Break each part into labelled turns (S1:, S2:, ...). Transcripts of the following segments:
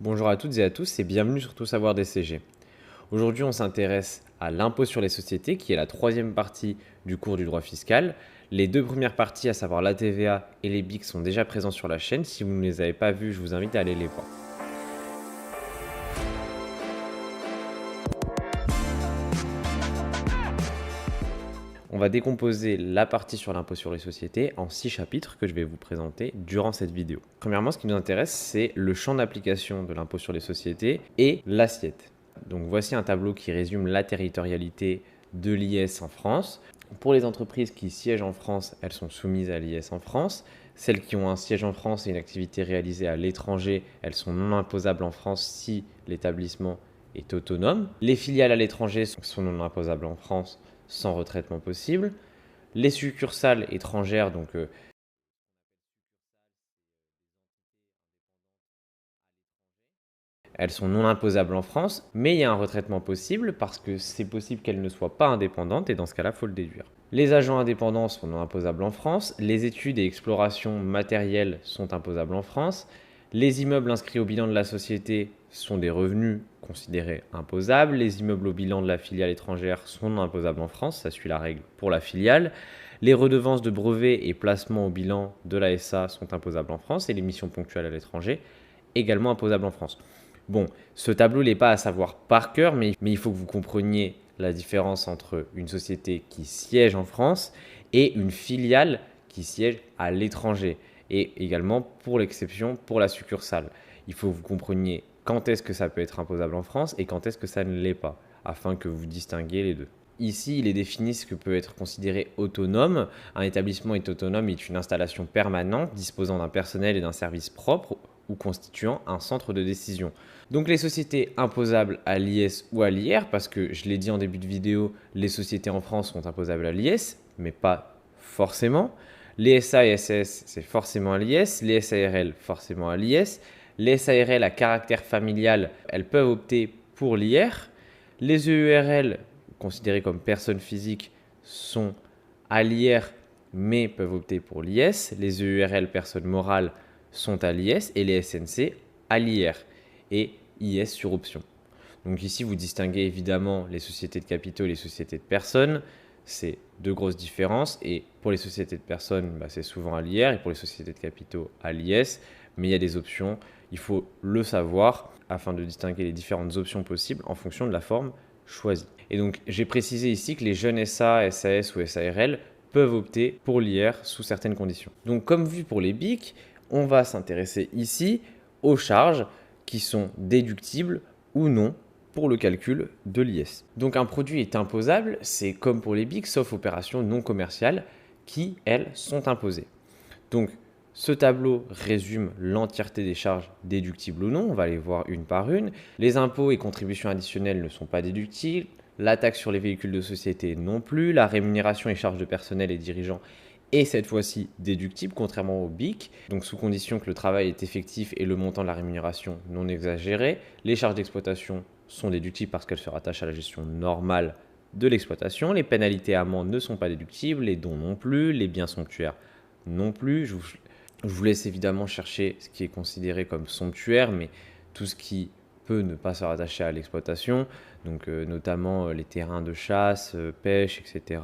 S1: Bonjour à toutes et à tous et bienvenue sur Tout savoir DCG. Aujourd'hui, on s'intéresse à l'impôt sur les sociétés qui est la troisième partie du cours du droit fiscal. Les deux premières parties, à savoir la TVA et les BIC, sont déjà présents sur la chaîne. Si vous ne les avez pas vues, je vous invite à aller les voir. On va décomposer la partie sur l'impôt sur les sociétés en 6 chapitres que je vais vous présenter durant cette vidéo. Premièrement, ce qui nous intéresse, c'est le champ d'application de l'impôt sur les sociétés et l'assiette. Donc voici un tableau qui résume la territorialité de l'IS en France. Pour les entreprises qui siègent en France, elles sont soumises à l'IS en France. Celles qui ont un siège en France et une activité réalisée à l'étranger, elles sont non imposables en France si l'établissement est autonome. Les filiales à l'étranger sont non imposables en France sans retraitement possible. Les succursales étrangères, donc elles sont non imposables en France, mais il y a un retraitement possible parce que c'est possible qu'elles ne soient pas indépendantes et dans ce cas-là, il faut le déduire. Les agents indépendants sont non imposables en France, les études et explorations matérielles sont imposables en France, les immeubles inscrits au bilan de la société sont des revenus considérés imposables, les immeubles au bilan de la filiale étrangère sont non imposables en France, ça suit la règle pour la filiale, les redevances de brevets et placements au bilan de la SA sont imposables en France et les missions ponctuelles à l'étranger également imposables en France. Bon, ce tableau n'est pas à savoir par cœur, mais il faut que vous compreniez la différence entre une société qui siège en France et une filiale qui siège à l'étranger. Et également pour l'exception pour la succursale. Il faut que vous compreniez quand est-ce que ça peut être imposable en France et quand est-ce que ça ne l'est pas, afin que vous distinguiez les deux. Ici, il est défini ce que peut être considéré autonome. Un établissement est autonome, est une installation permanente disposant d'un personnel et d'un service propre ou constituant un centre de décision. Donc les sociétés imposables à l'IS ou à l'IR, parce que je l'ai dit en début de vidéo, les sociétés en France sont imposables à l'IS, mais pas forcément. Les SA et SAS, c'est forcément à l'IS. Les SARL, forcément à l'IS. Les SARL à caractère familial, elles peuvent opter pour l'IR. Les EURL, considérées comme personnes physiques, sont à l'IR, mais peuvent opter pour l'IS. Les EURL, personnes morales, sont à l'IS et les SNC à l'IR et IS sur option. Donc ici, vous distinguez évidemment les sociétés de capitaux et les sociétés de personnes. C'est deux grosses différences. Et pour les sociétés de personnes, c'est souvent à l'IR et pour les sociétés de capitaux à l'IS. Mais il y a des options. Il faut le savoir afin de distinguer les différentes options possibles en fonction de la forme choisie. Et donc, j'ai précisé ici que les jeunes SA, SAS ou SARL peuvent opter pour l'IR sous certaines conditions. Donc, comme vu pour les BIC, on va s'intéresser ici aux charges qui sont déductibles ou non pour le calcul de l'IS. Donc un produit est imposable, c'est comme pour les BIC, sauf opérations non commerciales qui, elles, sont imposées. Donc ce tableau résume l'entièreté des charges déductibles ou non, on va les voir une par une. Les impôts et contributions additionnelles ne sont pas déductibles, la taxe sur les véhicules de société non plus, la rémunération et charges de personnel et dirigeants est cette fois-ci déductible, contrairement au BIC, donc sous condition que le travail est effectif et le montant de la rémunération non exagéré. Les charges d'exploitation sont déductibles parce qu'elles se rattachent à la gestion normale de l'exploitation. Les pénalités et amendes ne sont pas déductibles, les dons non plus, les biens somptuaires non plus. Je vous laisse évidemment chercher ce qui est considéré comme somptuaire, mais tout ce qui peut ne pas se rattacher à l'exploitation, donc notamment les terrains de chasse, pêche, etc.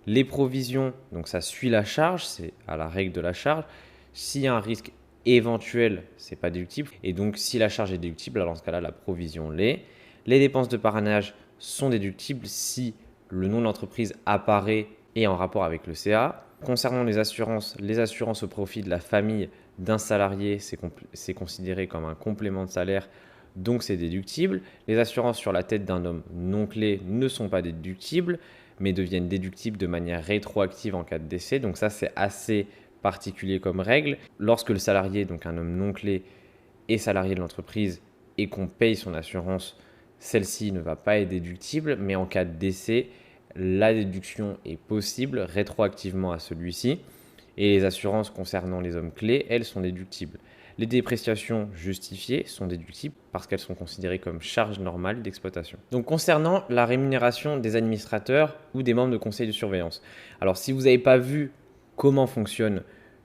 S1: Les provisions, donc ça suit la charge, c'est à la règle de la charge. S'il y a un risque éventuel, c'est pas déductible. Et donc, si la charge est déductible, alors dans ce cas-là, la provision l'est. Les dépenses de parrainage sont déductibles si le nom de l'entreprise apparaît et est en rapport avec le CA. Concernant les assurances au profit de la famille d'un salarié, c'est considéré comme un complément de salaire, donc c'est déductible. Les assurances sur la tête d'un homme non clé ne sont pas déductibles, mais deviennent déductibles de manière rétroactive en cas de décès. Donc ça, c'est assez particulier comme règle. Lorsque le salarié, donc un homme non clé, est salarié de l'entreprise et qu'on paye son assurance, celle-ci ne va pas être déductible, mais en cas de décès, la déduction est possible rétroactivement à celui-ci. Et les assurances concernant les hommes clés, elles sont déductibles. Les dépréciations justifiées sont déductibles parce qu'elles sont considérées comme charges normales d'exploitation. Donc concernant la rémunération des administrateurs ou des membres de conseil de surveillance. Alors si vous n'avez pas vu comment fonctionne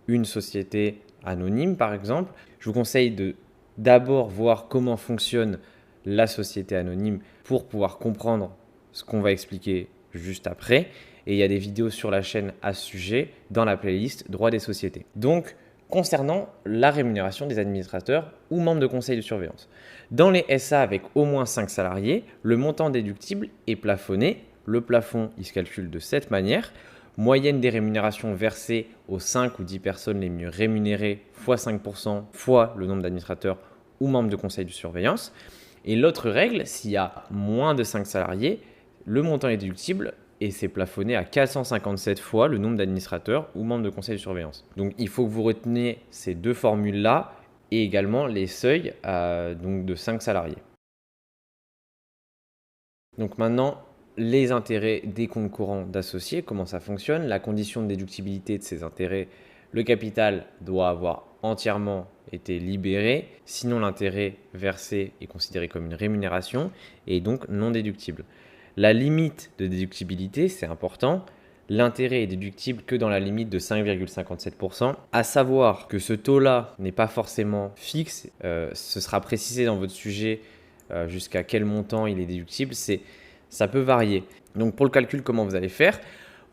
S1: une société anonyme par exemple, je vous conseille de d'abord voir comment fonctionne la société anonyme pour pouvoir comprendre ce qu'on va expliquer juste après. Et il y a des vidéos sur la chaîne à ce sujet dans la playlist Droit des sociétés. Donc, concernant la rémunération des administrateurs ou membres de conseil de surveillance. Dans les SA avec au moins 5 salariés, le montant déductible est plafonné. Le plafond, il se calcule de cette manière. Moyenne des rémunérations versées aux 5 ou 10 personnes les mieux rémunérées fois 5% fois le nombre d'administrateurs ou membres de conseil de surveillance. Et l'autre règle, s'il y a moins de 5 salariés, le montant est déductible et c'est plafonné à 457 fois le nombre d'administrateurs ou membres de conseil de surveillance. Donc il faut que vous reteniez ces deux formules-là et également les seuils donc de 5 salariés. Donc maintenant, les intérêts des comptes courants d'associés, comment ça fonctionne, la condition de déductibilité de ces intérêts, le capital doit avoir entièrement été libéré, sinon l'intérêt versé est considéré comme une rémunération et donc non déductible. La limite de déductibilité, c'est important, l'intérêt est déductible que dans la limite de 5,57%, à savoir que ce taux-là n'est pas forcément fixe, ce sera précisé dans votre sujet jusqu'à quel montant il est déductible, ça peut varier. Donc pour le calcul, comment vous allez faire?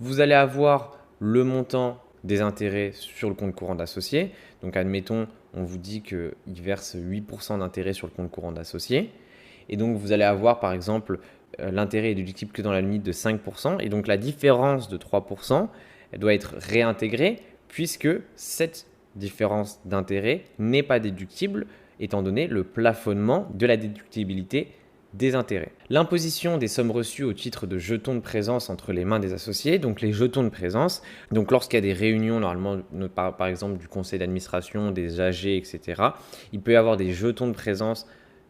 S1: Vous allez avoir le montant des intérêts sur le compte courant d'associé. Donc admettons, on vous dit qu'il verse 8% d'intérêt sur le compte courant d'associé. Et donc vous allez avoir par exemple l'intérêt est déductible que dans la limite de 5%. Et donc la différence de 3%, elle doit être réintégrée puisque cette différence d'intérêt n'est pas déductible étant donné le plafonnement de la déductibilité des intérêts. L'imposition des sommes reçues au titre de jetons de présence entre les mains des associés, donc les jetons de présence, donc lorsqu'il y a des réunions, normalement par exemple du conseil d'administration, des AG, etc., il peut y avoir des jetons de présence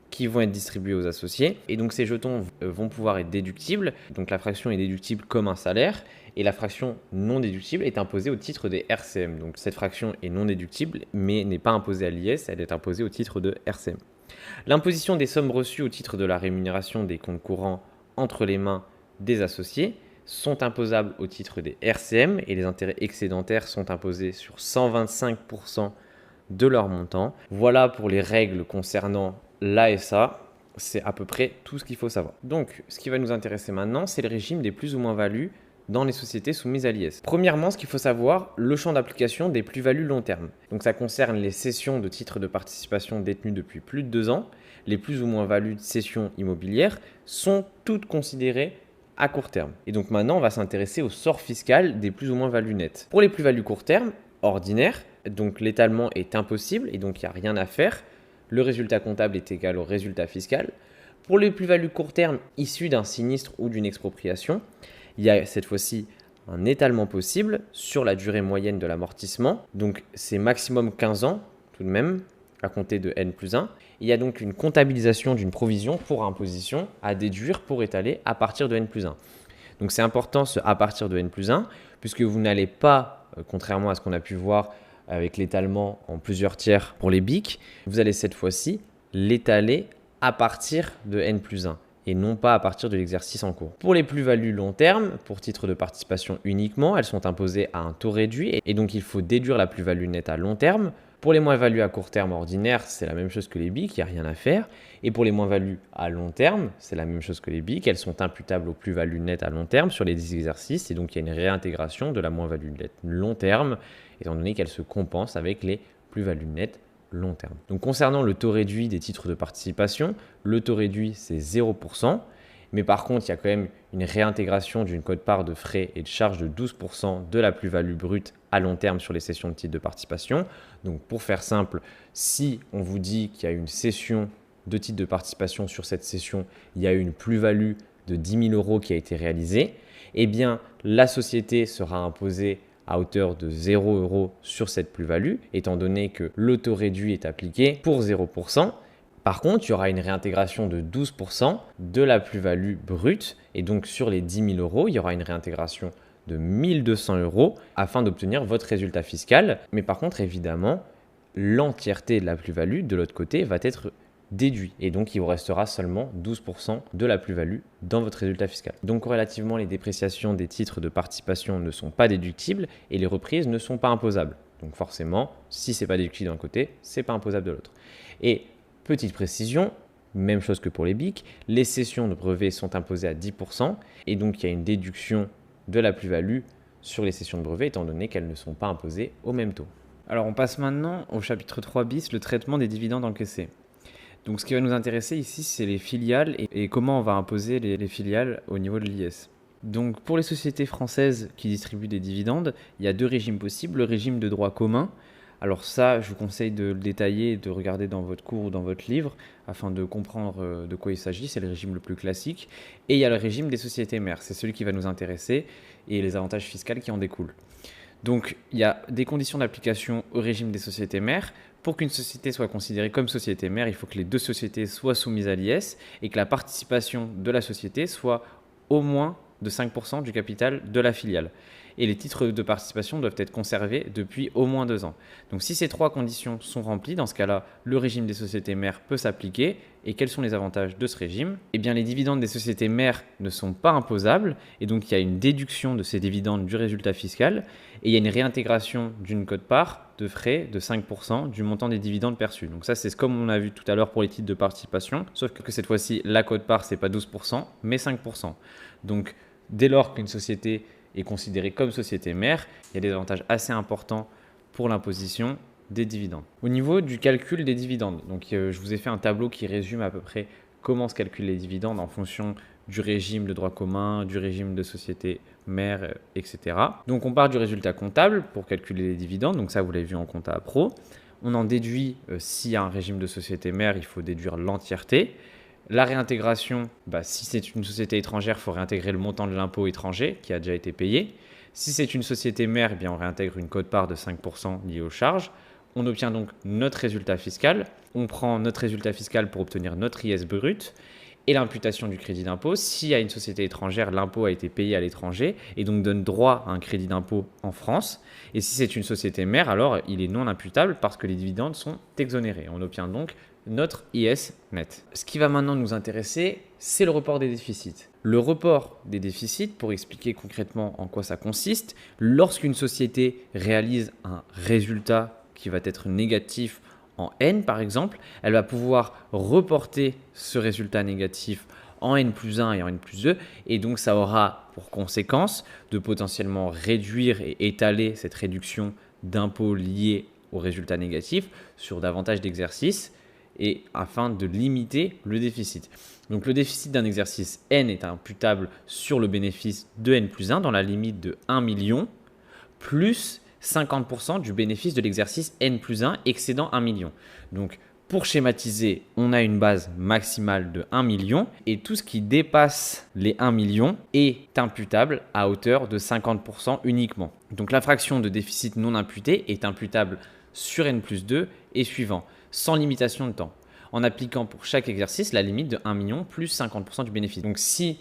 S1: qui vont être distribués aux associés. Et donc ces jetons vont pouvoir être déductibles. Donc la fraction est déductible comme un salaire et la fraction non déductible est imposée au titre des RCM. Donc cette fraction est non déductible mais n'est pas imposée à l'IS, elle est imposée au titre de RCM. L'imposition des sommes reçues au titre de la rémunération des comptes courants entre les mains des associés sont imposables au titre des RCM et les intérêts excédentaires sont imposés sur 125% de leur montant. Voilà pour les règles concernant l'ASA, c'est à peu près tout ce qu'il faut savoir. Donc, ce qui va nous intéresser maintenant, c'est le régime des plus ou moins-values dans les sociétés soumises à l'IS. Premièrement, ce qu'il faut savoir, le champ d'application des plus-values long terme. Donc, ça concerne les cessions de titres de participation détenus depuis plus de 2 ans. Les plus ou moins-values de cessions immobilières sont toutes considérées à court terme. Et donc maintenant, on va s'intéresser au sort fiscal des plus ou moins-values nettes. Pour les plus-values court terme, ordinaires, donc l'étalement est impossible et donc il n'y a rien à faire. Le résultat comptable est égal au résultat fiscal. Pour les plus-values court terme issues d'un sinistre ou d'une expropriation, il y a cette fois-ci un étalement possible sur la durée moyenne de l'amortissement. Donc c'est maximum 15 ans tout de même à compter de N+1. Il y a donc une comptabilisation d'une provision pour imposition à déduire pour étaler à partir de N+1. Donc c'est important ce à partir de N+1 puisque vous n'allez pas, contrairement à ce qu'on a pu voir avec l'étalement en plusieurs tiers pour les BIC, vous allez cette fois-ci l'étaler à partir de N+1 et non pas à partir de l'exercice en cours. Pour les plus-values long terme, pour titre de participation uniquement, elles sont imposées à un taux réduit et donc il faut déduire la plus-value nette à long terme. Pour les moins-values à court terme ordinaires, c'est la même chose que les BIC, il n'y a rien à faire. Et pour les moins-values à long terme, c'est la même chose que les BIC, elles sont imputables aux plus-values nettes à long terme sur les 10 exercices et donc il y a une réintégration de la moins-value nette long terme étant donné qu'elle se compense avec les plus-values nettes long terme. Donc concernant le taux réduit des titres de participation, le taux réduit c'est 0%, mais par contre il y a quand même une réintégration d'une quote-part de frais et de charges de 12% de la plus-value brute à long terme sur les cessions de titres de participation. Donc pour faire simple, si on vous dit qu'il y a une cession de titres de participation sur cette cession, il y a une plus-value de 10 000 € qui a été réalisée, eh bien la société sera imposée à hauteur de 0 € sur cette plus-value, étant donné que le taux réduit est appliqué pour 0%. Par contre, il y aura une réintégration de 12% de la plus-value brute, et donc sur les 10 000 €, il y aura une réintégration de 1 200 € afin d'obtenir votre résultat fiscal. Mais par contre, évidemment, l'entièreté de la plus-value de l'autre côté va être déduit et donc il vous restera seulement 12% de la plus-value dans votre résultat fiscal. Donc corrélativement, les dépréciations des titres de participation ne sont pas déductibles et les reprises ne sont pas imposables. Donc forcément, si ce n'est pas déductible d'un côté, ce n'est pas imposable de l'autre. Et Petite précision, même chose que pour les BIC, les cessions de brevets sont imposées à 10% et donc il y a une déduction de la plus-value sur les cessions de brevets étant donné qu'elles ne sont pas imposées au même taux. Alors on passe maintenant au chapitre 3 bis, le traitement des dividendes encaissés. Donc ce qui va nous intéresser ici, c'est les filiales et comment on va imposer les filiales au niveau de l'IS. Donc pour les sociétés françaises qui distribuent des dividendes, il y a deux régimes possibles. Le régime de droit commun. Alors ça, je vous conseille de le détailler et de regarder dans votre cours ou dans votre livre afin de comprendre de quoi il s'agit. C'est le régime le plus classique. Et il y a le régime des sociétés mères. C'est celui qui va nous intéresser et les avantages fiscaux qui en découlent. Donc il y a des conditions d'application au régime des sociétés mères. Pour qu'une société soit considérée comme société mère, il faut que les deux sociétés soient soumises à l'IS et que la participation de la société soit au moins de 5% du capital de la filiale. Et les titres de participation doivent être conservés depuis au moins 2 ans. Donc si ces 3 conditions sont remplies, dans ce cas-là, le régime des sociétés mères peut s'appliquer. Et quels sont les avantages de ce régime ? Eh bien, les dividendes des sociétés mères ne sont pas imposables et donc il y a une déduction de ces dividendes du résultat fiscal et il y a une réintégration d'une quote-part de frais de 5% du montant des dividendes perçus. Donc ça, c'est comme on a vu tout à l'heure pour les titres de participation, sauf que cette fois-ci, la quote-part, ce n'est pas 12%, mais 5%. Donc, dès lors qu'une société est considérée comme société mère, il y a des avantages assez importants pour l'imposition des dividendes. Au niveau du calcul des dividendes, donc je vous ai fait un tableau qui résume à peu près comment se calculent les dividendes en fonction du régime de droit commun, du régime de société mère, etc. Donc on part du résultat comptable pour calculer les dividendes, donc ça vous l'avez vu en compta pro. On en déduit, s'il y a un régime de société mère, il faut déduire l'entièreté. La réintégration, si c'est une société étrangère, il faut réintégrer le montant de l'impôt étranger qui a déjà été payé. Si c'est une société mère, eh bien on réintègre une quote-part de 5% liée aux charges. On obtient donc notre résultat fiscal. On prend notre résultat fiscal pour obtenir notre IS brut et l'imputation du crédit d'impôt. S'il y a une société étrangère, l'impôt a été payé à l'étranger et donc donne droit à un crédit d'impôt en France. Et si c'est une société mère, alors il est non imputable parce que les dividendes sont exonérés. On obtient donc notre IS net. Ce qui va maintenant nous intéresser, c'est le report des déficits. Le report des déficits, pour expliquer concrètement en quoi ça consiste, lorsqu'une société réalise un résultat qui va être négatif en N par exemple, elle va pouvoir reporter ce résultat négatif en N plus 1 et en N plus 2 et donc ça aura pour conséquence de potentiellement réduire et étaler cette réduction d'impôts liée au résultat négatif sur davantage d'exercices et afin de limiter le déficit. Donc le déficit d'un exercice N est imputable sur le bénéfice de N plus 1 dans la limite de 1 million plus 50% du bénéfice de l'exercice N plus 1 excédant 1 million. Donc pour schématiser, on a une base maximale de 1 million et tout ce qui dépasse les 1 million est imputable à hauteur de 50% uniquement. Donc la fraction de déficit non imputé est imputable sur N plus 2 et suivant, sans limitation de temps, en appliquant pour chaque exercice la limite de 1 million plus 50% du bénéfice. Donc si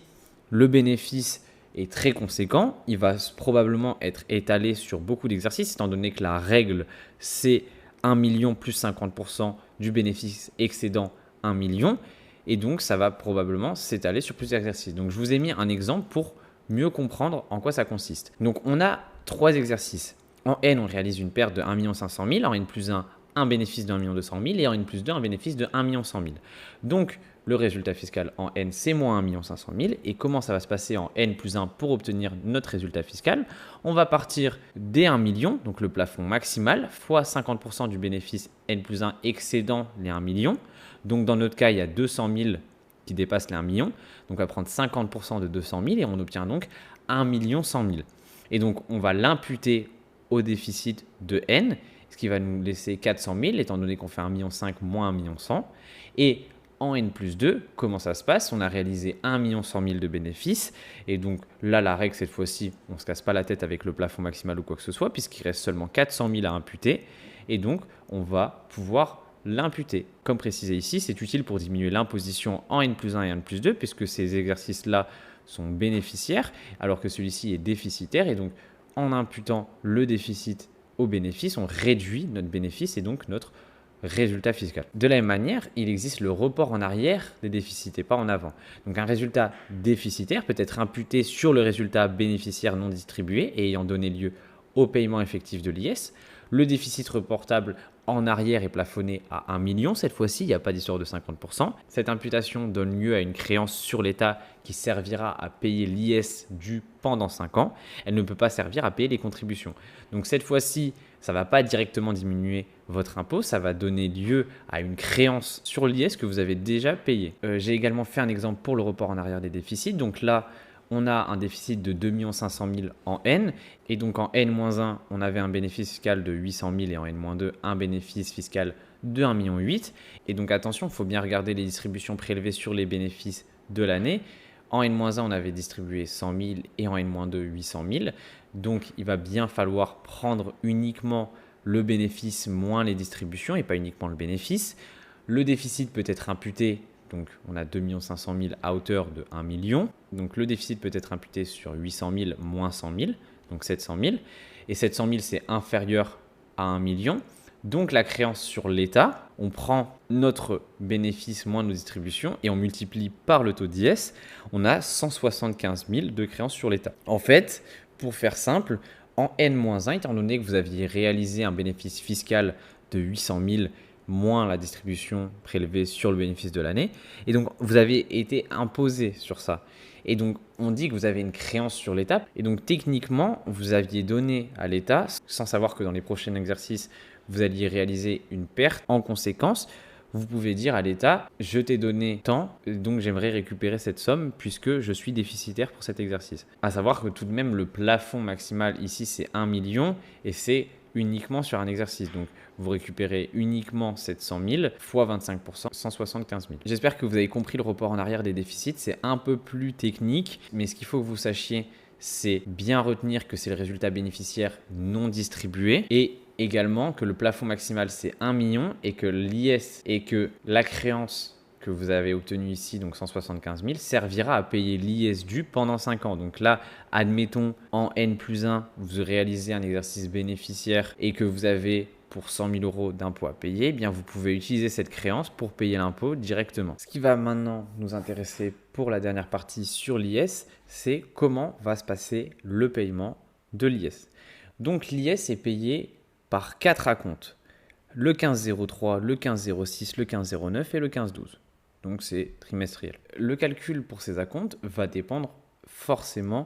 S1: le bénéfice est très conséquent, il va probablement être étalé sur beaucoup d'exercices, étant donné que la règle, c'est 1 million plus 50% du bénéfice excédant 1 million. Et donc, ça va probablement s'étaler sur plusieurs exercices. Donc, je vous ai mis un exemple pour mieux comprendre en quoi ça consiste. Donc, on a 3 exercices. En N, on réalise une perte de 1 500 000. En N plus 1, un bénéfice de 1 200 000. Et en N plus 2, un bénéfice de 1 100 000. Donc, le résultat fiscal en N, c'est moins 1 500 000. Et comment ça va se passer en N plus 1 pour obtenir notre résultat fiscal ? On va partir des 1 million, donc le plafond maximal, fois 50% du bénéfice N plus 1 excédant les 1 million. Donc dans notre cas, il y a 200 000 qui dépassent les 1 million. Donc on va prendre 50% de 200 000 et on obtient donc 1 100 000. Et donc on va l'imputer au déficit de N, ce qui va nous laisser 400 000, étant donné qu'on fait 1,5 million moins 1 100 000. Et en N plus 2, comment ça se passe ? On a réalisé 1 100 000 de bénéfices. Et donc là, la règle, cette fois-ci, on ne se casse pas la tête avec le plafond maximal ou quoi que ce soit, puisqu'il reste seulement 400 000 à imputer. Et donc, on va pouvoir l'imputer. Comme précisé ici, c'est utile pour diminuer l'imposition en N plus 1 et N plus 2, puisque ces exercices-là sont bénéficiaires, alors que celui-ci est déficitaire. Et donc, en imputant le déficit au bénéfice, on réduit notre bénéfice et donc notre résultat fiscal. De la même manière, il existe le report en arrière des déficits et pas en avant. Donc un résultat déficitaire peut être imputé sur le résultat bénéficiaire non distribué et ayant donné lieu au paiement effectif de l'IS. Le déficit reportable en arrière est plafonné à 1 million. Cette fois-ci, il n'y a pas d'histoire de 50%. Cette imputation donne lieu à une créance sur l'État qui servira à payer l'IS dû pendant 5 ans. Elle ne peut pas servir à payer les contributions. Donc cette fois-ci, ça ne va pas directement diminuer votre impôt, ça va donner lieu à une créance sur l'IS que vous avez déjà payé. J'ai également fait un exemple pour le report en arrière des déficits. Donc là, on a un déficit de 2 500 000 en N. Et donc en N-1, on avait un bénéfice fiscal de 800 000 et en N-2, un bénéfice fiscal de 1,8 million. Et donc attention, il faut bien regarder les distributions prélevées sur les bénéfices de l'année. En N-1, on avait distribué 100 000 et en N-2, 800 000. Donc il va bien falloir prendre uniquement le bénéfice moins les distributions et pas uniquement le bénéfice. Le déficit peut être imputé. Donc, on a 2 500 000 à hauteur de 1 million. Donc, le déficit peut être imputé sur 800 000 moins 100 000, donc 700 000. Et 700 000, c'est inférieur à 1 million. Donc, la créance sur l'État, on prend notre bénéfice moins nos distributions et on multiplie par le taux d'IS. On a 175 000 de créance sur l'État. En fait, pour faire simple, en N-1, étant donné que vous aviez réalisé un bénéfice fiscal de 800 000 moins la distribution prélevée sur le bénéfice de l'année. Et donc, vous avez été imposé sur ça. Et donc, on dit que vous avez une créance sur l'État. Et donc, techniquement, vous aviez donné à l'État, sans savoir que dans les prochains exercices, vous alliez réaliser une perte. En conséquence, vous pouvez dire à l'État, je t'ai donné tant, donc j'aimerais récupérer cette somme puisque je suis déficitaire pour cet exercice. À savoir que tout de même, le plafond maximal ici, c'est 1 million et c'est uniquement sur un exercice. Donc, vous récupérez uniquement 700 000 fois 25%, 175 000. J'espère que vous avez compris le report en arrière des déficits. C'est un peu plus technique, mais ce qu'il faut que vous sachiez, c'est bien retenir que c'est le résultat bénéficiaire non distribué et également que le plafond maximal, c'est 1 million et que l'IS et que la créance que vous avez obtenu ici, donc 175 000, servira à payer l'IS dû pendant 5 ans. Donc là, admettons, en N+1, vous réalisez un exercice bénéficiaire et que vous avez pour 100 000 euros d'impôt à payer, eh bien vous pouvez utiliser cette créance pour payer l'impôt directement. Ce qui va maintenant nous intéresser pour la dernière partie sur l'IS, c'est comment va se passer le paiement de l'IS. Donc l'IS est payé par 4 acomptes. Le 1503, le 1506, le 1509 et le 1512. Donc c'est trimestriel. Le calcul pour ces acomptes va dépendre forcément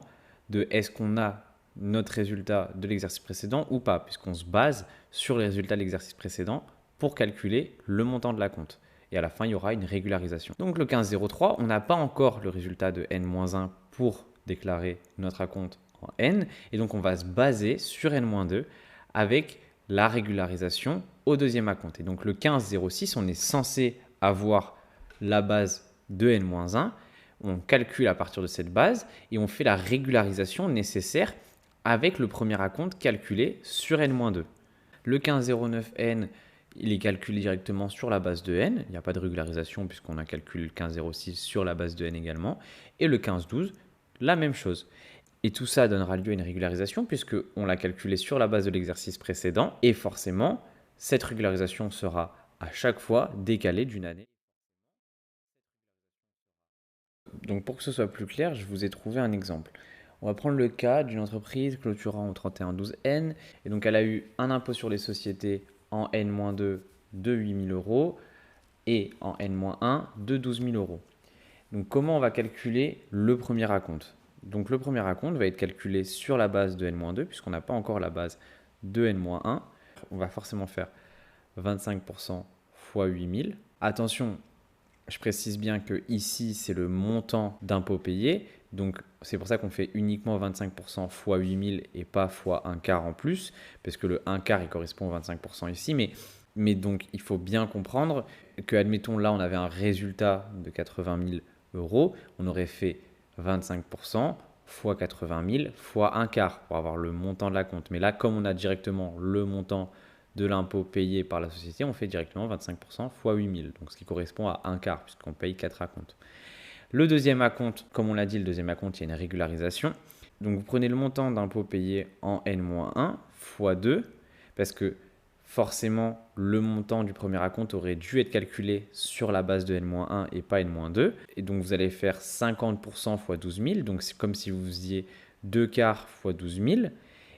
S1: de est-ce qu'on a notre résultat de l'exercice précédent ou pas, puisqu'on se base sur les résultats de l'exercice précédent pour calculer le montant de l'acompte. Et à la fin, il y aura une régularisation. Donc le 1503, on n'a pas encore le résultat de N-1 pour déclarer notre acompte en N. Et donc on va se baser sur N-2 avec la régularisation au deuxième acompte. Et donc le 1506, on est censé avoir la base de N-1, on calcule à partir de cette base et on fait la régularisation nécessaire avec le premier acompte calculé sur N-2. Le 1509N, il est calculé directement sur la base de N, il n'y a pas de régularisation puisqu'on a calculé le 1506 sur la base de N également, et le 1512, la même chose. Et tout ça donnera lieu à une régularisation puisqu'on l'a calculé sur la base de l'exercice précédent et forcément, cette régularisation sera à chaque fois décalée d'une année. Donc pour que ce soit plus clair, je vous ai trouvé un exemple. On va prendre le cas d'une entreprise clôturant au 31/12/N. Et donc elle a eu un impôt sur les sociétés en N-2 de 8 000 euros et en N-1 de 12 000 euros. Donc comment on va calculer le premier acompte? Donc le premier acompte va être calculé sur la base de N-2 puisqu'on n'a pas encore la base de N-1. On va forcément faire 25% fois 8 000. Attention, je précise bien que ici, c'est le montant d'impôt payé. Donc, c'est pour ça qu'on fait uniquement 25% fois 8 000 et pas fois un quart en plus, parce que le un quart, il correspond aux 25% ici. Mais donc, il faut bien comprendre que, admettons, là, on avait un résultat de 80 000 euros. On aurait fait 25% fois 80 000 fois un quart pour avoir le montant de la compte. Mais là, comme on a directement le montant de l'impôt payé par la société, on fait directement 25% fois 8 000, donc ce qui correspond à un quart puisqu'on paye 4 acomptes. Le deuxième acompte, comme on l'a dit, le deuxième acompte, il y a une régularisation. Donc vous prenez le montant d'impôt payé en N-1 fois 2 parce que forcément le montant du premier acompte aurait dû être calculé sur la base de N-1 et pas N-2. Et donc vous allez faire 50% fois 12 000, donc c'est comme si vous faisiez 2 quarts fois 12 000.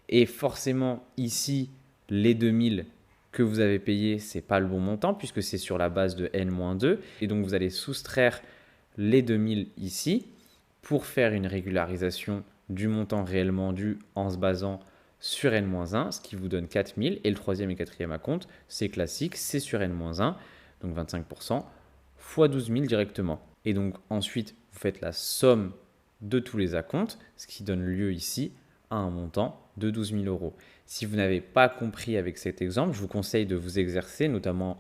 S1: Et forcément ici, les 2000, que vous avez payé, ce n'est pas le bon montant puisque c'est sur la base de N-2. Et donc, vous allez soustraire les 2000 ici pour faire une régularisation du montant réellement dû en se basant sur N-1, ce qui vous donne 4000. Et le troisième et quatrième acompte, c'est classique, c'est sur N-1, donc 25%, fois 12 000 directement. Et donc ensuite, vous faites la somme de tous les acomptes, ce qui donne lieu ici à un montant de 12 000 euros. Si vous n'avez pas compris avec cet exemple, je vous conseille de vous exercer, notamment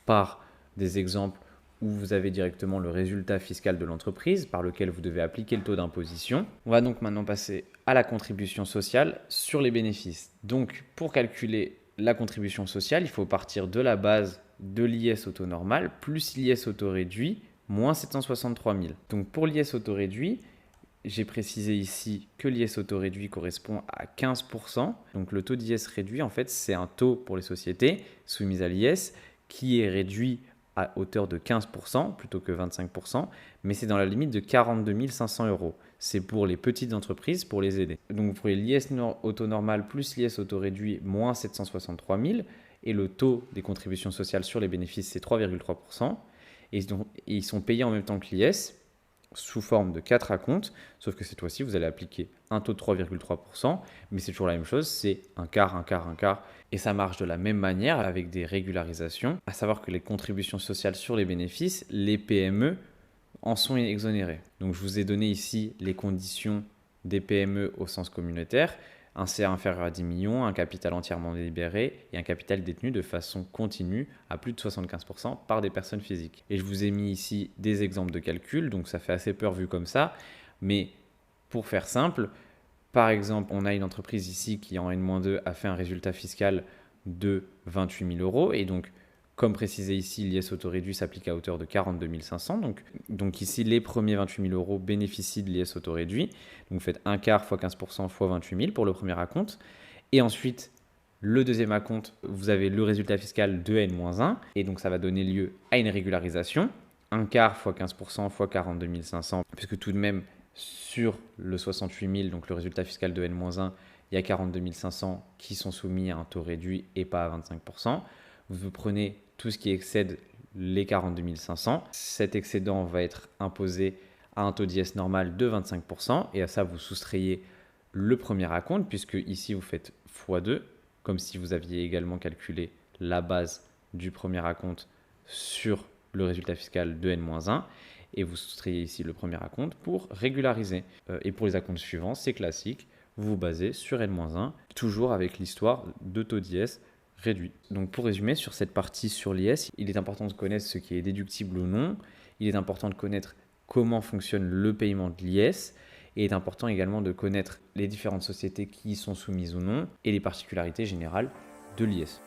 S1: par des exemples où vous avez directement le résultat fiscal de l'entreprise par lequel vous devez appliquer le taux d'imposition. On va donc maintenant passer à la contribution sociale sur les bénéfices. Donc, pour calculer la contribution sociale, il faut partir de la base de l'IS auto normal plus l'IS auto réduit moins 763 000. Donc, pour l'IS auto réduit, j'ai précisé ici que l'IS auto réduit correspond à 15%. Donc, le taux d'IS réduit, en fait, c'est un taux pour les sociétés soumises à l'IS qui est réduit à hauteur de 15% plutôt que 25%, mais c'est dans la limite de 42 500 euros. C'est pour les petites entreprises, pour les aider. Donc vous prenez l'IS auto normal plus l'IS auto réduit moins 763 000 et le taux des contributions sociales sur les bénéfices c'est 3,3%. Et ils sont payés en même temps que l'IS sous forme de 4 acomptes, sauf que cette fois-ci, vous allez appliquer un taux de 3,3%, mais c'est toujours la même chose, c'est un quart, un quart, un quart, et ça marche de la même manière avec des régularisations, à savoir que les contributions sociales sur les bénéfices, les PME en sont exonérées. Donc je vous ai donné ici les conditions des PME au sens communautaire, un CA inférieur à 10 millions, un capital entièrement délibéré et un capital détenu de façon continue à plus de 75% par des personnes physiques. Et je vous ai mis ici des exemples de calcul, donc ça fait assez peur vu comme ça, mais pour faire simple, par exemple, on a une entreprise ici qui en N-2 a fait un résultat fiscal de 28 000 euros et donc comme précisé ici, l'IS auto-réduit s'applique à hauteur de 42 500. Donc ici, les premiers 28 000 euros bénéficient de l'IS auto-réduit. Donc vous faites un quart fois 15% fois 28 000 pour le premier acompte. Et ensuite, le deuxième acompte, vous avez le résultat fiscal de N-1. Et donc ça va donner lieu à une régularisation. Un quart fois 15% fois 42 500. Puisque tout de même, sur le 68 000, donc le résultat fiscal de N-1, il y a 42 500 qui sont soumis à un taux réduit et pas à 25%. Vous prenez tout ce qui excède les 42 500. Cet excédent va être imposé à un taux d'IS normal de 25%. Et à ça, vous soustrayez le premier acompte, puisque ici, vous faites x2, comme si vous aviez également calculé la base du premier acompte sur le résultat fiscal de N-1. Et vous soustrayez ici le premier acompte pour régulariser. Et pour les acomptes suivants, c'est classique. Vous vous basez sur N-1, toujours avec l'histoire de taux d'IS réduit. Donc pour résumer sur cette partie sur l'IS, il est important de connaître ce qui est déductible ou non. Il est important de connaître comment fonctionne le paiement de l'IS. Et il est important également de connaître les différentes sociétés qui y sont soumises ou non et les particularités générales de l'IS.